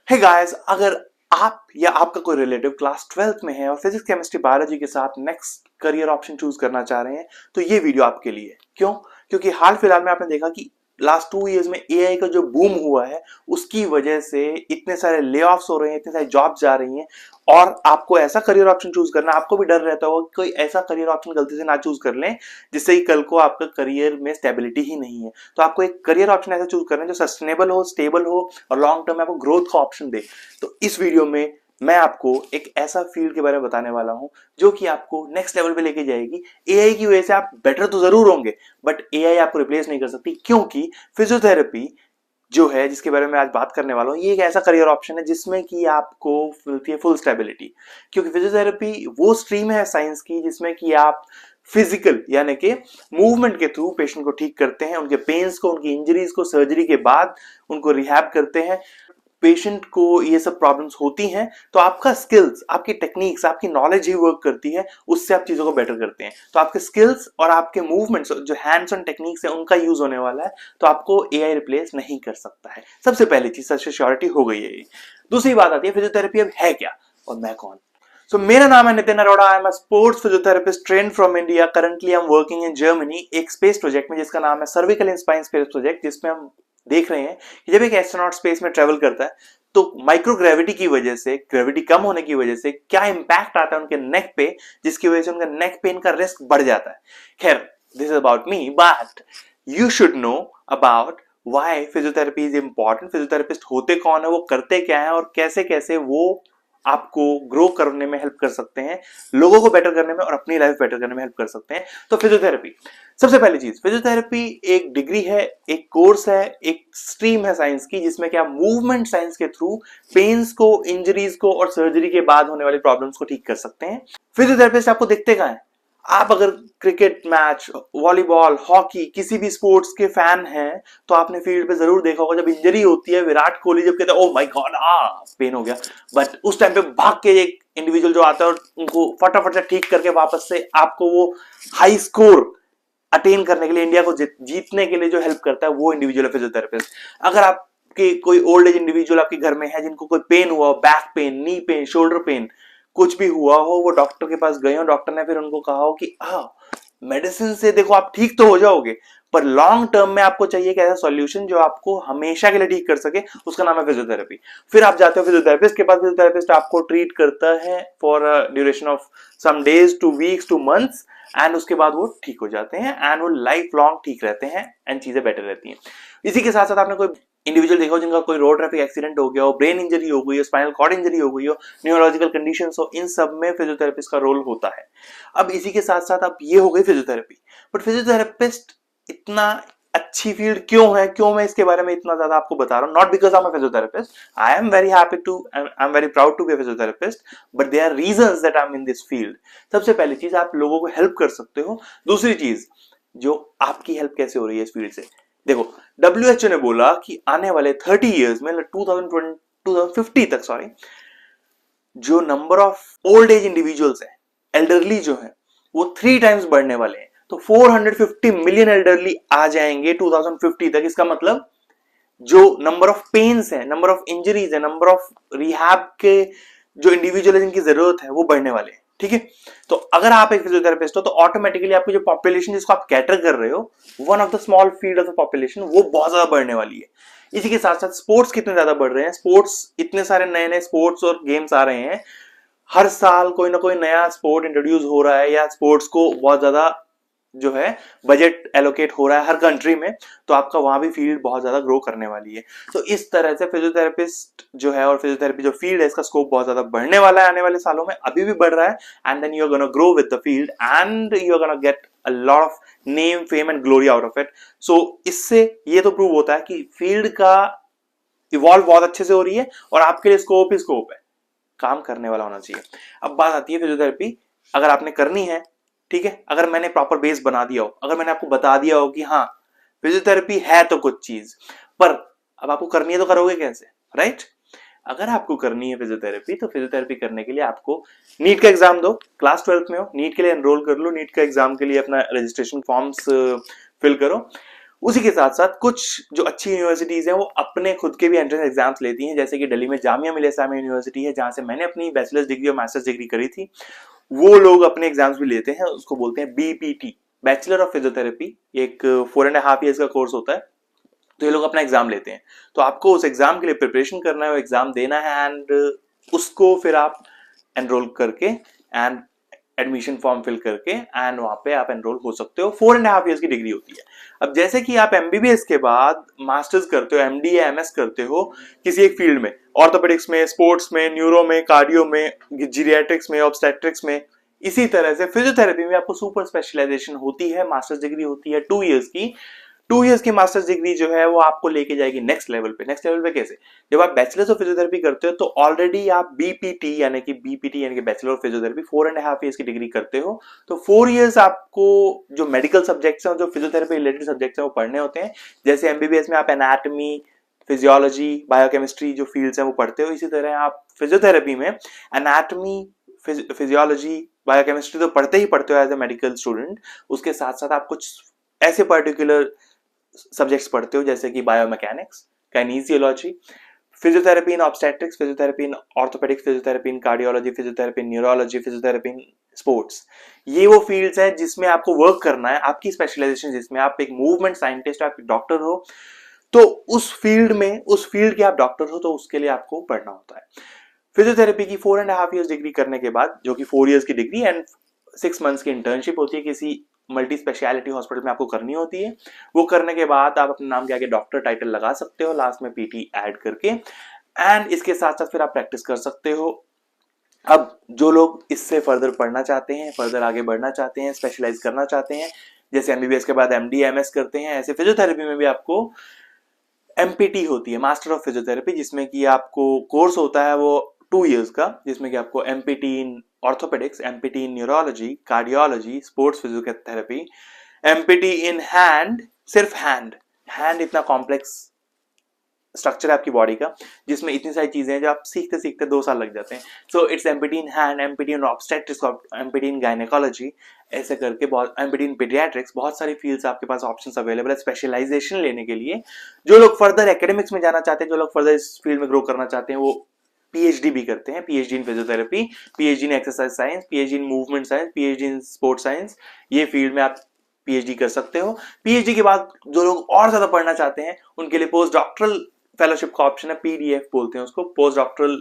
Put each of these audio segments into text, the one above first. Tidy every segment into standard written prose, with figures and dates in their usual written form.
Hey guys, अगर आप या आपका कोई रिलेटिव क्लास 12th में है और फिजिक्स केमिस्ट्री बायोलॉजी के साथ नेक्स्ट करियर ऑप्शन चूज करना चाह रहे हैं तो ये वीडियो आपके लिए है। क्यों? क्योंकि हाल फिलहाल में आपने देखा कि लास्ट 2 इयर्स में एआई का जो बूम हुआ है उसकी वजह से इतने सारे ले ऑफ्स हो रहे हैं, इतने सारी जॉब्स जा रही हैं और आपको ऐसा करियर ऑप्शन चूज करना, आपको भी डर रहता होगा कोई ऐसा करियर ऑप्शन गलती से ना चूज कर लें जिससे कि कल को आपका करियर में स्टेबिलिटी ही नहीं है। तो आपको एक करियर ऑप्शन ऐसा चूज करना है जो सस्टेनेबल हो, स्टेबल हो और लॉन्ग टर्म में आपको ग्रोथ का ऑप्शन दे। तो इस वीडियो में मैं आपको एक ऐसा फील्ड के बारे में बताने वाला हूं जो कि आपको नेक्स्ट लेवल पे लेके जाएगी। एआई की वजह से आप बेटर तो जरूर होंगे बट एआई आपको रिप्लेस नहीं कर सकती, क्योंकि फिजियोथेरेपी जो है जिसके बारे में आज बात करने वाला हूं ये एक ऐसा करियर ऑप्शन है जिसमें कि आपको मिलती है फुल स्टेबिलिटी। क्योंकि फिजियोथेरेपी वो स्ट्रीम है साइंस की जिसमें कि आप फिजिकल यानी कि मूवमेंट के थ्रू पेशेंट को ठीक करते हैं, उनके पेन्स को, उनकी इंजरीज को सर्जरी के बाद उनको रिहैब करते हैं। पेशेंट को ये सब प्रॉब्लम्स होती हैं तो आपका स्किल्स, आपकी टेक्निक्स, आपकी नॉलेज ही वर्क करती है, उससे आप चीजों को बेटर करते हैं। तो आपके स्किल्स और आपके मूवमेंट्स जो हैंड्स ऑन टेक्निक्स है उनका यूज होने वाला है, तो आपको एआई रिप्लेस नहीं कर सकता है। सबसे पहली चीज श्योरिटी हो गई है ये। दूसरी बात आती है फिजियोथेरेपी अब है क्या और मैं कौन। So, मेरा नाम है नितिन अरोड़ा। आई am a sports physiotherapist train from India. Currently I am working in Germany एक स्पेस प्रोजेक्ट में जिसका नाम है सर्विकल इन स्पाइन स्पेस प्रोजेक्ट, जिसमें हम देख रहे हैं कि जब एक एस्ट्रोनॉट स्पेस में ट्रेवल करता है तो माइक्रोग्रेविटी की वजह से, ग्रेविटी कम होने की वजह से क्या इंपैक्ट आता है उनके नेक पे, जिसकी वजह से उनका नेक पेन का रिस्क बढ़ जाता है। खैर, this is about me, but you should know about why physiotherapy is important. Physiotherapist होते कौन है, वो करते क्या है और कैसे कैसे वो आपको ग्रो करने में हेल्प कर सकते हैं, लोगों को बेटर करने में और अपनी लाइफ बेटर करने में हेल्प कर सकते हैं। तो फिजियोथेरेपी, सबसे पहली चीज, फिजियोथेरेपी एक डिग्री है, एक कोर्स है, एक स्ट्रीम है साइंस की जिसमें कि आप मूवमेंट साइंस के थ्रू पेन्स को, इंजरीज को और सर्जरी के बाद होने वाली प्रॉब्लम्स को ठीक कर सकते हैं। फिजियोथेरेपिस्ट आपको दिखते कहां है? आप अगर क्रिकेट मैच, वॉलीबॉल, हॉकी, किसी भी स्पोर्ट्स के फैन हैं तो आपने फील्ड पे जरूर देखा होगा जब इंजरी होती है, विराट कोहली जब कहते हैं ओ माय गॉड पेन हो गया, बट उस टाइम पे भाग के एक इंडिविजुअल जो आता है और उनको फटाफट से ठीक करके वापस से आपको वो हाई स्कोर अटेन करने के लिए, इंडिया को जीतने के लिए जो हेल्प करता है वो इंडिविजुअल है फिजियोथेरेपिस्ट। अगर आपके कोई ओल्ड एज इंडिविजुअल आपके घर में है जिनको कोई पेन हुआ, back pain, knee pain, shoulder pain, कुछ भी हुआ हो, वो डॉक्टर के पास गए हो, डॉक्टर ने फिर उनको कहा हो कि मेडिसिन से देखो आप ठीक तो हो जाओगे पर लॉन्ग टर्म में आपको चाहिए कि ऐसा सॉल्यूशन जो आपको हमेशा के लिए ठीक कर सके, उसका नाम है फिजियोथेरेपी। फिर आप जाते हो फिजियोथेरेपिस्ट के पास, फिजियोथेरेपिस्ट आपको ट्रीट करता है for duration of some days to weeks to months and उसके बाद वो ठीक हो जाते हैं एंड वो लाइफ लॉन्ग ठीक रहते हैं एंड चीजें बेटर रहती हैं। इसी के साथ साथ आपने कोई इंडिविजुअल देखो जिनका कोई रोड ट्रैफिक एक्सीडेंट हो गया हो, ब्रेन इंजरी हो गई हो, स्पाइनल कॉर्ड इंजरी हो गई हो, न्यूरोलॉजिकल कंडीशंस हो, इन सब में फिजियोथेरेपिस्ट का रोल होता है। अब इसी के साथ साथ अब ये हो गई फिजियोथेरेपी, बट फिजियोथेरेपिस्ट इतना अच्छी फील्ड क्यों है, क्यों मैं इसके बारे में इतना ज्यादा आपको बता रहा हूं? Not because I am a physiotherapist, I am very happy to, I am very proud to be a physiotherapist, but there are reasons that I am in this field. सबसे पहली चीज, आप लोगों को हेल्प कर सकते हो। दूसरी चीज, जो आपकी हेल्प कैसे हो रही है इस फील्ड से, देखो WHO ने बोला कि आने वाले 30 इयर्स में 2050 तक, सॉरी, जो number of old age individuals हैं, एल्डरली जो है, वो 3 टाइम्स बढ़ने वाले हैं। तो 450 मिलियन एल्डरली आ जाएंगे 2050 तक। इसका मतलब जो नंबर ऑफ पेन्स है, नंबर ऑफ इंजरीज है, नंबर ऑफ रिहैब के जो इंडिविजुअल है जिनकी जरूरत है वो बढ़ने वाले हैं। ठीक है, तो अगर आप एक फिजियोथेरेपिस्ट हो तो ऑटोमेटिकली आपकी जो पॉपुलेशन जिसको आप कैटर कर रहे हो, one of the small field of the population, वो बहुत ज्यादा बढ़ने वाली है। इसी के साथ साथ स्पोर्ट्स कितने ज्यादा बढ़ रहे हैं, स्पोर्ट्स इतने सारे नए नए स्पोर्ट्स और गेम्स आ रहे हैं, हर साल कोई ना कोई नया स्पोर्ट इंट्रोड्यूस हो रहा है या स्पोर्ट्स को बहुत ज्यादा जो है बजट एलोकेट हो रहा है हर कंट्री में, तो आपका वहां भी फील्ड बहुत ज्यादा ग्रो करने वाली है। तो इस तरह से फिजियोथेरेपिस्ट जो है और फिजियोथेरेपी जो फील्ड है इसका स्कोप बहुत ज्यादा बढ़ने वाला है आने वाले सालों में, अभी भी बढ़ रहा है, and then you are gonna grow with the field and you are gonna get a lot of name, fame and glory out of it. So इससे ये तो प्रूव होता है कि फील्ड का इवॉल्व बहुत अच्छे से हो रही है और आपके लिए स्कोप ही स्कोप है, काम करने वाला होना चाहिए। अब बात आती है फिजियोथेरेपी अगर आपने करनी है, ठीक है, अगर मैंने प्रॉपर बेस बना दिया हो, अगर मैंने आपको बता दिया हो कि हाँ फिजियोथेरेपी है तो कुछ चीज, पर अब आपको करनी है तो करोगे कैसे, राइट? अगर आपको करनी है फिजियोथेरेपी तो फिजियोथेरेपी करने के लिए आपको नीट का एग्जाम दो। क्लास 12th में हो, नीट के लिए एनरोल कर लो, नीट का एग्जाम के लिए अपना रजिस्ट्रेशन फॉर्म्स फिल करो। उसी के साथ साथ कुछ जो अच्छी यूनिवर्सिटीज हैं वो अपने खुद के भी एंट्रेंस एग्जाम्स लेती हैं, जैसे कि दिल्ली में जामिया मिलिया इस्लामिया यूनिवर्सिटी है, जहां से मैंने अपनी बैचलर्स डिग्री और मास्टर्स डिग्री करी थी। वो लोग अपने एग्जाम्स भी लेते हैं, उसको बोलते हैं बीपीटी, बैचलर ऑफ फिजियोथेरेपी। एक 4.5 ईयर्स का कोर्स होता है, तो ये लोग अपना एग्जाम लेते हैं। तो आपको उस एग्जाम के लिए प्रिपरेशन करना है, वो एग्जाम देना है, एंड उसको फिर आप एनरोल करके एंड एडमिशन फॉर्म फिल करके एंड वहां पे आप एनरोल हो सकते हो। 4.5 ईयर्स की डिग्री होती है। अब जैसे कि आप एमबीबीएस के बाद मास्टर्स करते हो, एमडी या एमएस करते हो किसी एक फील्ड में, ऑर्थोपेडिक्स में, स्पोर्ट्स में, न्यूरो में, कार्डियो में, जीरियाट्रिक्स में, ऑब्स्टेट्रिक्स में, इसी तरह से फिजियोथेरेपी में आपको सुपर स्पेशलाइजेशन होती है, मास्टर्स डिग्री होती है 2 ईयर्स की। 2 ईयर्स की मास्टर्स डिग्री जो है वो आपको लेके जाएगी नेक्स्ट लेवल पे। नेक्स्ट लेवल पे कैसे? जब आप बैचलर्स ऑफ फिजियोथेरेपी करते हो तो ऑलरेडी आप बीपीटी यानी कि बैचलर ऑफ फिजियोथेरेपी 4.5 ईयर्स की डिग्री करते हो। तो 4 ईयर्स आपको जो मेडिकल सब्जेक्ट्स हैं और जो फिजियोथेरेपी रिलेटेड सब्जेक्ट्स हैं वो पढ़ने होते हैं। जैसे एमबीबीएस में आप एनाटॉमी, फिजियोलॉजी, बायोकेमिस्ट्री जो फील्ड्स हैं वो पढ़ते हो, इसी तरह आप फिजियोथेरेपी में एनाटॉमी, फिजियोलॉजी, बायोकेमिस्ट्री तो पढ़ते ही पढ़ते हो एज ए मेडिकल स्टूडेंट। उसके साथ साथ आप कुछ ऐसे पर्टिकुलर सब्जेक्ट्स पढ़ते हो जैसे कि biomechanics, काइनेसियोलॉजी, physiotherapy in obstetrics, physiotherapy in orthopaedics, physiotherapy in cardiology, physiotherapy in neurology, physiotherapy in sports. ये वो फील्ड्स हैं जिसमें आपको वर्क करना है, आपकी स्पेशलाइजेशन जिसमें आप एक मूवमेंट साइंटिस्ट, आप डॉक्टर हो, तो उस फील्ड में, उस फील्ड के आप डॉक्टर हो तो उसके लिए आपको पढ़ना होता है। फिजियोथेरेपी की 4.5 ईयर्स डिग्री करने के बाद, जो कि 4 ईयर्स की डिग्री एंड 6 मंथ्स की इंटर्नशिप होती है, किसी मल्टी स्पेशलिटी हॉस्पिटल में आपको करनी होती है। वो करने के बाद आप अपने नाम के आगे डॉक्टर टाइटल लगा सकते हो, लास्ट में पीटी ऐड करके, एंड इसके साथ साथ फिर आप प्रैक्टिस कर सकते हो। अब जो लोग इससे फर्दर पढ़ना चाहते हैं, फर्दर आगे बढ़ना चाहते हैं, स्पेशलाइज करना चाहते हैं, जैसे एमबीबीएस के बाद एमडी एमएस करते हैं, ऐसे फिजियोथेरेपी में भी आपको एमपीटी होती है, मास्टर ऑफ फिजियोथेरेपी, जिसमें कि आपको कोर्स होता है वो 2 ईयर्स का, जिसमें कि आपको empty in orthopaedics, empty in neurology, cardiology, sports physiotherapy, empty in hand, सिर्फ हैंड इतना कॉम्प्लेक्स स्ट्रक्चर है आपकी बॉडी का, जिसमें इतनी सारी चीजें हैं जो आप सीखते सीखते 2 साल लग जाते हैं। So it's empty in hand, empty in obstetrics, empty in gynaecology, ऐसे करके बहुत, एमपीटी इन पीडियाट्रिक्स, बहुत सारी फील्ड्स आपके पास ऑप्शंस अवेलेबल है स्पेशलाइजेशन लेने के लिए। जो लोग फर्दर एकेडमिक्स में जाना चाहते हैं, जो लोग फर्दर इस फील्ड में ग्रो करना चाहते हैं, वो पीएचडी भी करते हैं, PhD in physiotherapy, PhD in exercise science, PhD in movement science, PhD in sports science, ये फील्ड में आप पीएचडी कर सकते हो। पीएचडी के बाद जो लोग और ज्यादा पढ़ना चाहते हैं उनके लिए पोस्ट डॉक्टरल फेलोशिप का ऑप्शन है, पीडीएफ बोलते हैं उसको, पोस्ट डॉक्टरल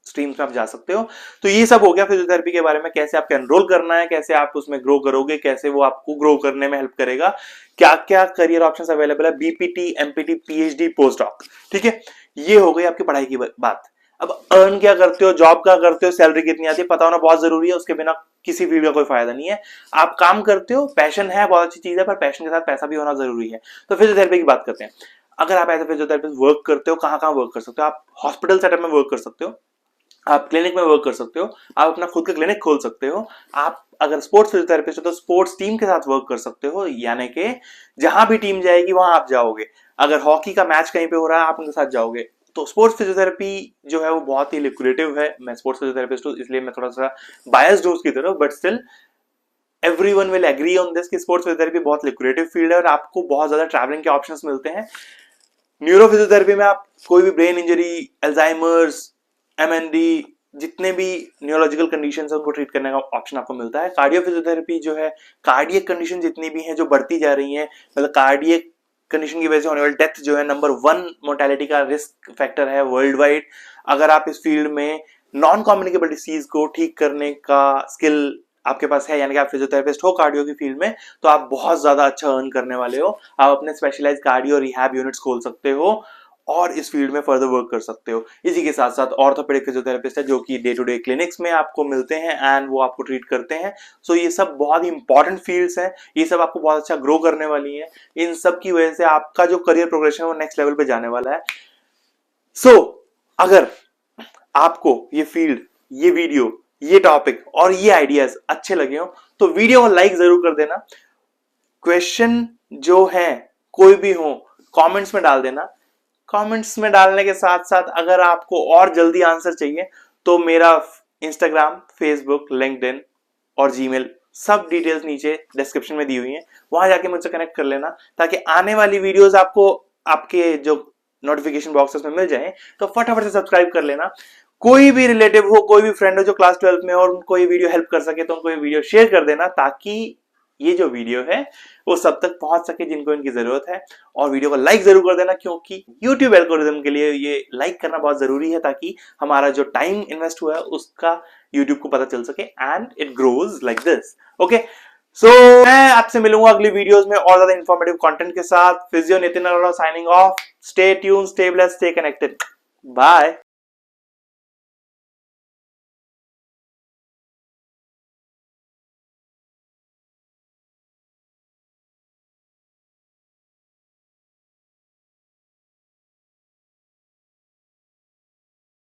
स्ट्रीम्स में आप जा सकते हो। तो ये सब हो गया फिजियोथेरेपी के बारे में, कैसे आपको एनरोल करना है, कैसे आप उसमें ग्रो करोगे, कैसे वो आपको ग्रो करने में हेल्प करेगा, क्या क्या करियर ऑप्शंस अवेलेबल है, BPT, empty, PhD, post doc. ठीक है, ये हो गई आपकी पढ़ाई की बात। अब अर्न क्या करते हो, जॉब क्या करते हो, सैलरी कितनी आती है, पता होना बहुत जरूरी है, उसके बिना किसी फील्ड का कोई फायदा नहीं है। आप काम करते हो, पैशन है, बहुत अच्छी चीज है, पर पैशन के साथ पैसा भी होना जरूरी है। तो फिजियोथेरेपी की बात करते हैं। अगर आप एज ए फिजियोथेरेपिस्ट वर्क करते हो, कहाँ कहाँ वर्क कर सकते हो? आप हॉस्पिटल सेटअप में वर्क कर सकते हो, आप क्लिनिक में वर्क कर सकते हो, आप अपना खुद का क्लिनिक खोल सकते हो, आप अगर स्पोर्ट्स फिजियोथेरेपिस्ट हो तो स्पोर्ट्स टीम के साथ वर्क कर सकते हो, यानी कि जहां भी टीम जाएगी वहां आप जाओगे। अगर हॉकी का मैच कहीं पे हो रहा है आप उनके साथ जाओगे। तो स्पोर्ट्स फिजियोथेरेपी जो है वो बहुत ही लिक्विडेटिव है। मैं स्पोर्ट्स फिजियोथेरेपिस्ट हूँ इसलिए मैं थोड़ा सा बायस्ड हूँ उसकी तरफ, but still everyone will agree on this कि स्पोर्ट्स फिजियोथेरेपी बहुत लिक्विडेटिव फील्ड है और आपको बहुत ज्यादा ट्रैवलिंग के ऑप्शंस मिलते हैं। न्यूरो फिजियोथेरेपी में आप कोई भी ब्रेन इंजरी, अल्जाइमर्स, एमएनडी, जितने भी न्यूरोलॉजिकल कंडीशंस हैं उनको ट्रीट करने का ऑप्शन आपको मिलता है। कार्डियो फिजियोथेरेपी जो है, कार्डियक कंडीशन जितनी भी हैं जो बढ़ती जा रही हैं, मतलब कार्डियक कंडीशन की वजह से होने वाली डेथ जो है नंबर 1 मोर्टेलिटी का रिस्क फैक्टर है वर्ल्ड वाइड। अगर आप इस फील्ड में नॉन कम्युनिकेबल डिसीज को ठीक करने का स्किल आपके पास है, यानी कि आप फिजियोथेरेपिस्ट हो कार्डियो की फील्ड में, तो आप बहुत ज्यादा अच्छा अर्न करने वाले हो। आप अपने स्पेशलाइज्ड कार्डियो रिहैब यूनिट्स खोल सकते हो और इस फील्ड में फर्दर वर्क कर सकते हो। इसी के साथ साथ ऑर्थोपेडिक फिजियोथेरेपिस्ट है जो कि डे टू डे क्लिनिक्स में आपको मिलते हैं एंड वो आपको ट्रीट करते हैं। सो ये सब बहुत ही इंपॉर्टेंट फील्ड्स हैं, ये सब आपको बहुत अच्छा ग्रो करने वाली हैं। इन सब की वजह से आपका जो करियर प्रोग्रेशन है वो नेक्स्ट लेवल पे जाने वाला है। सो अगर आपको ये फील्ड, ये वीडियो, ये टॉपिक और ये आइडियाज अच्छे लगे हो तो वीडियो को लाइक जरूर कर देना। क्वेश्चन जो है कोई भी हो कमेंट्स में डाल देना। कमेंट्स में डालने के साथ साथ अगर आपको और जल्दी आंसर चाहिए तो मेरा इंस्टाग्राम, फेसबुक, लिंक्डइन और जीमेल सब डिटेल्स नीचे डिस्क्रिप्शन में दी हुई हैं, वहां जाके मुझसे कनेक्ट कर लेना ताकि आने वाली वीडियोस आपको आपके जो नोटिफिकेशन बॉक्सेस में मिल जाए। तो फटाफट से सब्सक्राइब कर लेना। कोई भी रिलेटिव हो, कोई भी फ्रेंड हो जो क्लास 12 में हो और उनको ये वीडियो हेल्प कर सके तो उनको ये वीडियो शेयर कर देना ताकि ये जो वीडियो है वो सब तक पहुंच सके जिनको इनकी जरूरत है। और वीडियो को लाइक जरूर कर देना क्योंकि YouTube एल्गोरिथम के लिए ये लाइक करना बहुत जरूरी है ताकि हमारा जो टाइम इन्वेस्ट हुआ है उसका YouTube को पता चल सके and it grows like this. Okay, so मैं आपसे मिलूंगा अगली वीडियोस में और ज्यादा इंफॉर्मेटिव कंटेंट के साथ। Physio Nitin Arora signing off. Stay tuned, stay blessed, stay connected. Bye.